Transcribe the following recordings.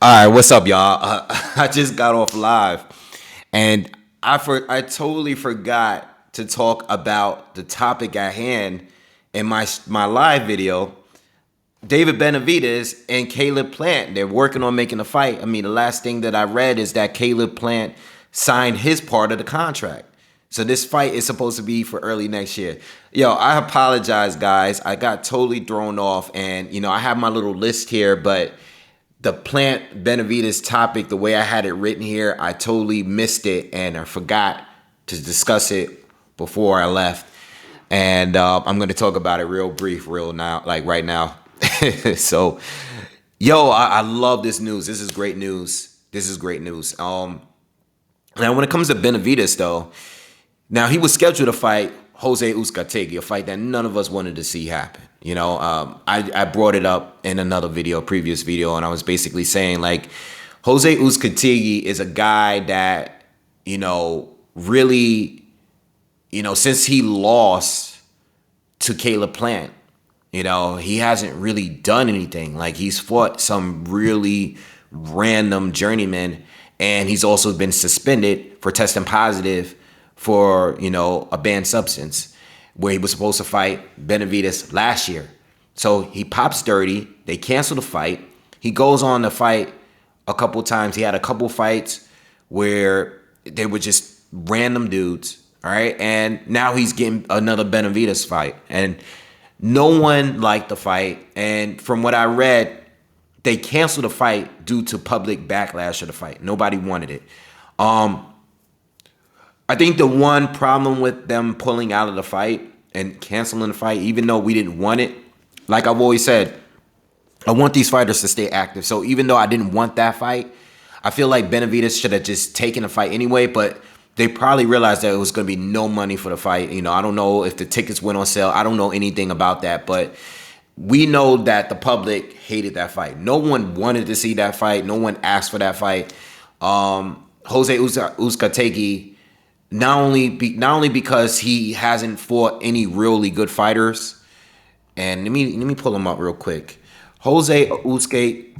All right, what's up, y'all? I just got off live, and I totally forgot to talk about the topic at hand in my live video. David Benavidez and Caleb Plant, they're working on making a fight. I mean, the last thing that I read is that Caleb Plant signed his part of the contract. So this fight is supposed to be for early next year. Yo, I apologize, guys. I got totally thrown off, and I have my little list here, but the Plant Benavides topic, the way I had it written here, I totally missed it and I forgot to discuss it before I left. And I'm going to talk about it real brief, real now, like right now. So, yo, I love this news. This is great news. This is great news. Now, when it comes to Benavides, though, now he was scheduled to fight Jose Uzcategui, a fight that none of us wanted to see happen. I brought it up in another video, previous video, and I was basically saying like Jose Uzcategui is a guy that really since he lost to Caleb Plant, he hasn't really done anything. Like he's fought some really random journeyman, and he's also been suspended for testing positive for a banned substance where he was supposed to fight Benavides last year. So he pops dirty. They cancel the fight. He goes on to fight a couple times. He had a couple fights where they were just random dudes. All right. And now he's getting another Benavides fight. And no one liked the fight. And from what I read, they canceled the fight due to public backlash of the fight. Nobody wanted it. I think the one problem with them pulling out of the fight and canceling the fight, even though we didn't want it, like I've always said, I want these fighters to stay active. So even though I didn't want that fight, I feel like Benavidez should have just taken the fight anyway, but they probably realized that it was going to be no money for the fight. I don't know if the tickets went on sale. I don't know anything about that, but we know that the public hated that fight. No one wanted to see that fight. No one asked for that fight. Jose Uzcategui, not only because he hasn't fought any really good fighters, and let me pull him up real quick. Jose Uzcategui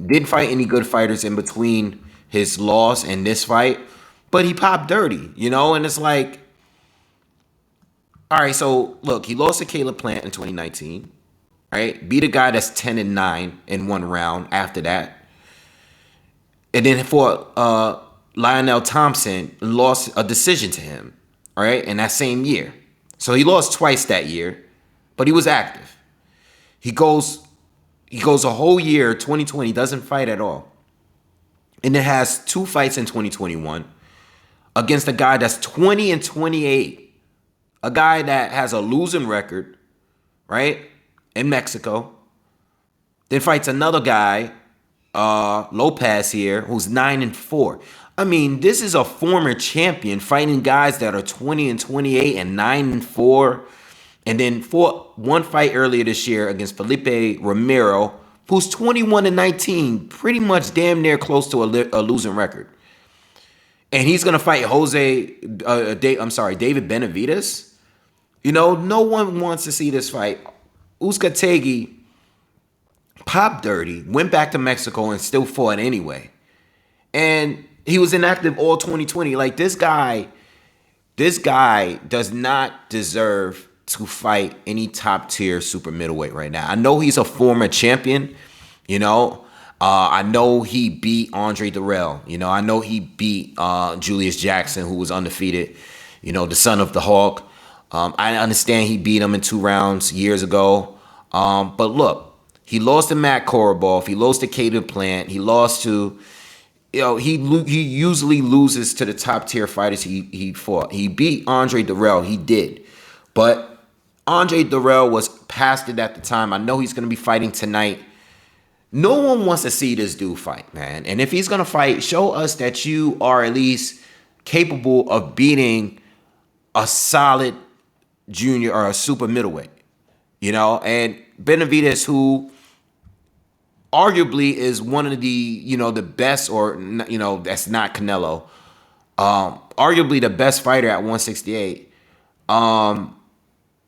didn't fight any good fighters in between his loss and this fight, but he popped dirty, and it's like, all right, so look, he lost to Caleb Plant in 2019, right? Beat a guy that's 10-9 in one round after that, and then fought Lionel Thompson, lost a decision to him, all right, in that same year. So he lost twice that year, but he was active. He goes a whole year, 2020, doesn't fight at all. And then has two fights in 2021 against a guy that's 20-28, a guy that has a losing record, right, in Mexico. Then fights another guy, Lopez here, who's 9-4. I mean, this is a former champion fighting guys that are 20-28 and 9-4. And then fought one fight earlier this year against Felipe Romero, who's 21-19, pretty much damn near close to a losing record. And he's gonna fight David Benavidez. No one wants to see this fight. Uzcategui popped dirty, went back to Mexico and still fought anyway. And he was inactive all 2020. Like this guy does not deserve to fight any top tier super middleweight right now. I know he's a former champion, I know he beat Andre Durrell. I know he beat Julius Jackson, who was undefeated, the son of the Hawk. I understand he beat him in 2 rounds years ago. But look, he lost to Matt Korobov. He lost to Caleb Plant. He lost to, he usually loses to the top tier fighters he fought. He beat Andre Durrell. He did. But Andre Durrell was past it at the time. I know he's going to be fighting tonight. No one wants to see this dude fight, man. And if he's going to fight, show us that you are at least capable of beating a solid junior or a super middleweight, And Benavidez, who arguably is one of the, the best, or, that's not Canelo, arguably the best fighter at 168,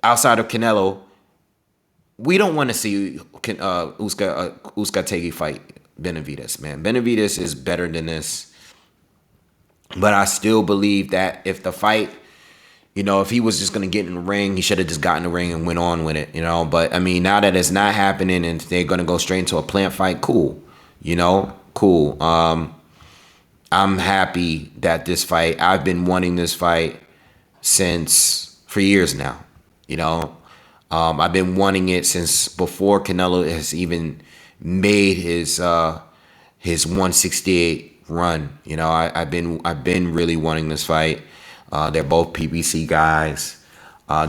outside of Canelo, we don't want to see Uzcategui fight Benavidez, man. Benavidez is better than this, but I still believe that if the fight, if he was just gonna get in the ring, he should have just gotten in the ring and went on with it, But I mean, now that it's not happening and they're gonna go straight into a Plant fight, cool, cool. I'm happy that this fight. I've been wanting this fight for years now. I've been wanting it since before Canelo has even made his 168 run. I've been really wanting this fight. They're both PBC guys.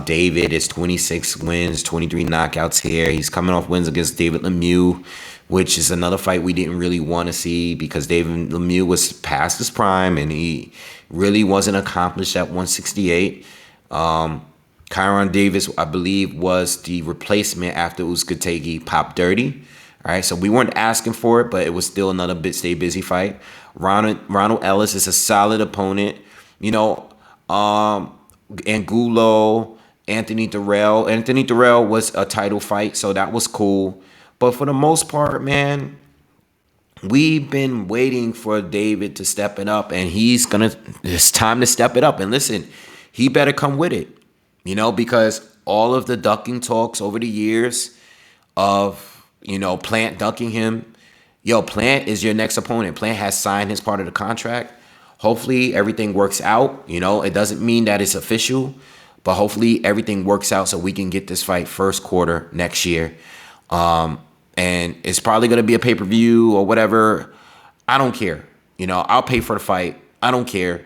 David is 26 wins, 23 knockouts here. He's coming off wins against David Lemieux, which is another fight we didn't really want to see because David Lemieux was past his prime and he really wasn't accomplished at 168. Kyron Davis, I believe, was the replacement after Uzcategui popped dirty. All right, so we weren't asking for it, but it was still another stay busy fight. Ronald Ellis is a solid opponent. Angulo, Anthony Durrell. Anthony Durrell was a title fight, so that was cool. But for the most part, man, we've been waiting for David to step it up, and it's time to step it up. And listen, he better come with it, because all of the ducking talks over the years of, Plant ducking him, Plant is your next opponent. Plant has signed his part of the contract. Hopefully everything works out. It doesn't mean that it's official, but hopefully everything works out so we can get this fight first quarter next year. And it's probably going to be a pay-per-view or whatever. I don't care. I'll pay for the fight. I don't care.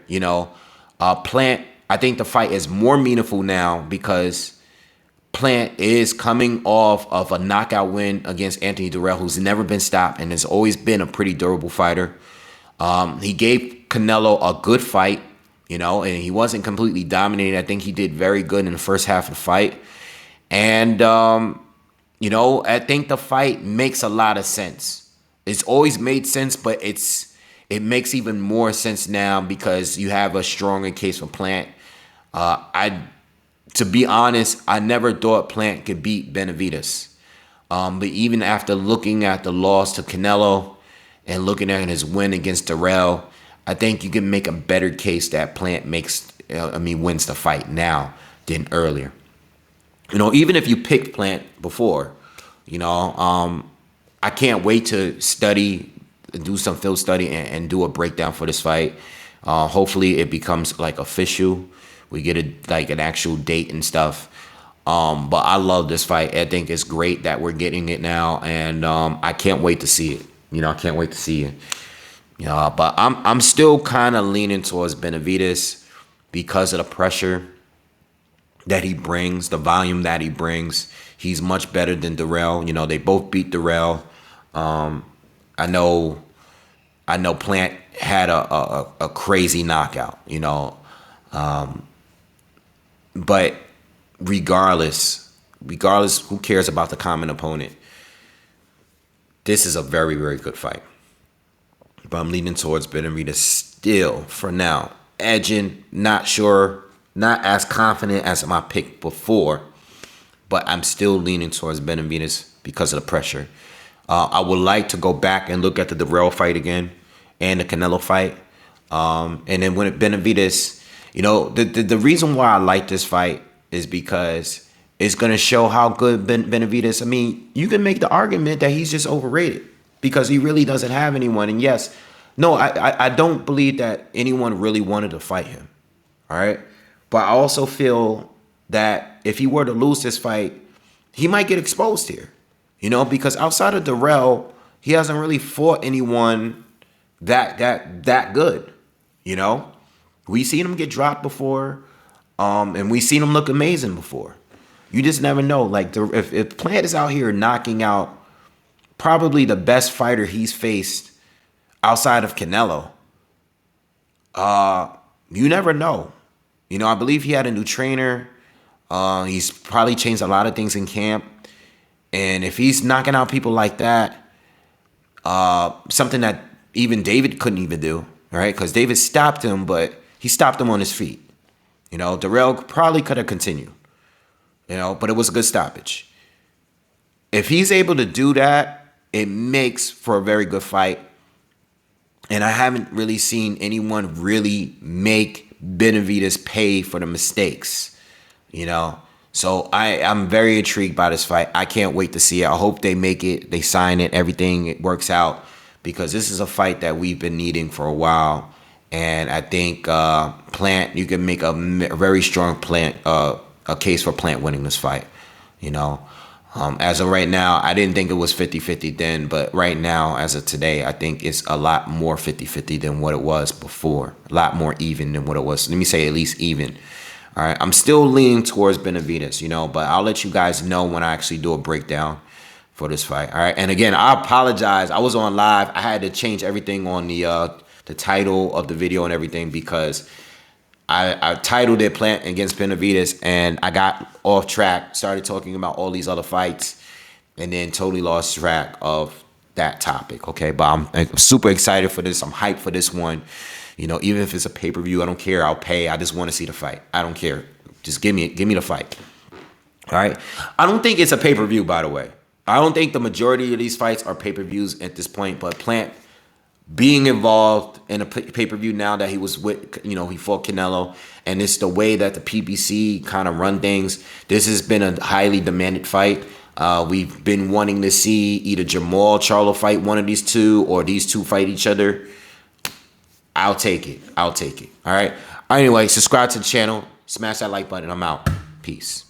Plant, I think the fight is more meaningful now because Plant is coming off of a knockout win against Anthony Durrell, who's never been stopped and has always been a pretty durable fighter. He gave Canelo a good fight, and he wasn't completely dominated. I think he did very good in the first half of the fight. And, I think the fight makes a lot of sense. It's always made sense, but it makes even more sense now because you have a stronger case for Plant. To be honest, I never thought Plant could beat Benavidez. But even after looking at the loss to Canelo and looking at his win against Durrell, I think you can make a better case that Plant wins the fight now than earlier. Even if you picked Plant before, I can't wait to do some film study and do a breakdown for this fight. Hopefully it becomes like official. We get an actual date and stuff. But I love this fight. I think it's great that we're getting it now, and I can't wait to see it. I can't wait to see it. But I'm still kind of leaning towards Benavidez because of the pressure that he brings, the volume that he brings. He's much better than Durrell. They both beat Durrell. I know Plant had a crazy knockout. But regardless, who cares about the common opponent? This is a very, very good fight. But I'm leaning towards Benavidez still for now. Edging, not sure, not as confident as my pick before, but I'm still leaning towards Benavidez because of the pressure. I would like to go back and look at the Durrell fight again and the Canelo fight. And then when Benavidez, the reason why I like this fight is because it's going to show how good Benavidez. I mean, you can make the argument that he's just overrated because he really doesn't have anyone. And yes, no, I don't believe that anyone really wanted to fight him. All right. But I also feel that if he were to lose this fight, he might get exposed here, because outside of Durrell, he hasn't really fought anyone that good, We've seen him get dropped before, and we've seen him look amazing before. You just never know. Like, if Plant is out here knocking out probably the best fighter he's faced outside of Canelo, you never know. I believe he had a new trainer. He's probably changed a lot of things in camp. And if he's knocking out people like that, something that even David couldn't even do, right? Because David stopped him, but he stopped him on his feet. Durrell probably could have continued, but it was a good stoppage. If he's able to do that, it makes for a very good fight. And I haven't really seen anyone really make Benavidez pay for the mistakes, you know. So I'm very intrigued by this fight. I can't wait to see it. I hope they make it, they sign it, everything it works out, because this is a fight that we've been needing for a while. And I think Plant, you can make a very strong a case for Plant winning this fight, you know. As of right now, I didn't think it was 50-50 then, but right now, as of today, I think it's a lot more 50-50 than what it was before. A lot more even than what it was. Let me say at least even. All right, I'm still leaning towards Benavidez, you know, but I'll let you guys know when I actually do a breakdown for this fight. All right, and again, I apologize. I was on live. I had to change everything on the title of the video and everything because I titled it Plant against Benavidez, and I got off track, started talking about all these other fights, and then totally lost track of that topic, okay? But I'm super excited for this. I'm hyped for this one. You know, even if it's a pay-per-view, I don't care. I'll pay. I just want to see the fight. I don't care. Just give me the fight. All right? I don't think it's a pay-per-view, by the way. I don't think the majority of these fights are pay-per-views at this point, but Plant being involved in a pay-per-view now that he was with, you know, he fought Canelo, and it's the way that the PBC kind of run things. This has been a highly demanded fight. We've been wanting to see either Jamal Charlo fight one of these two or these two fight each other. I'll take it. I'll take it. All right. Anyway, subscribe to the channel. Smash that like button. I'm out. Peace.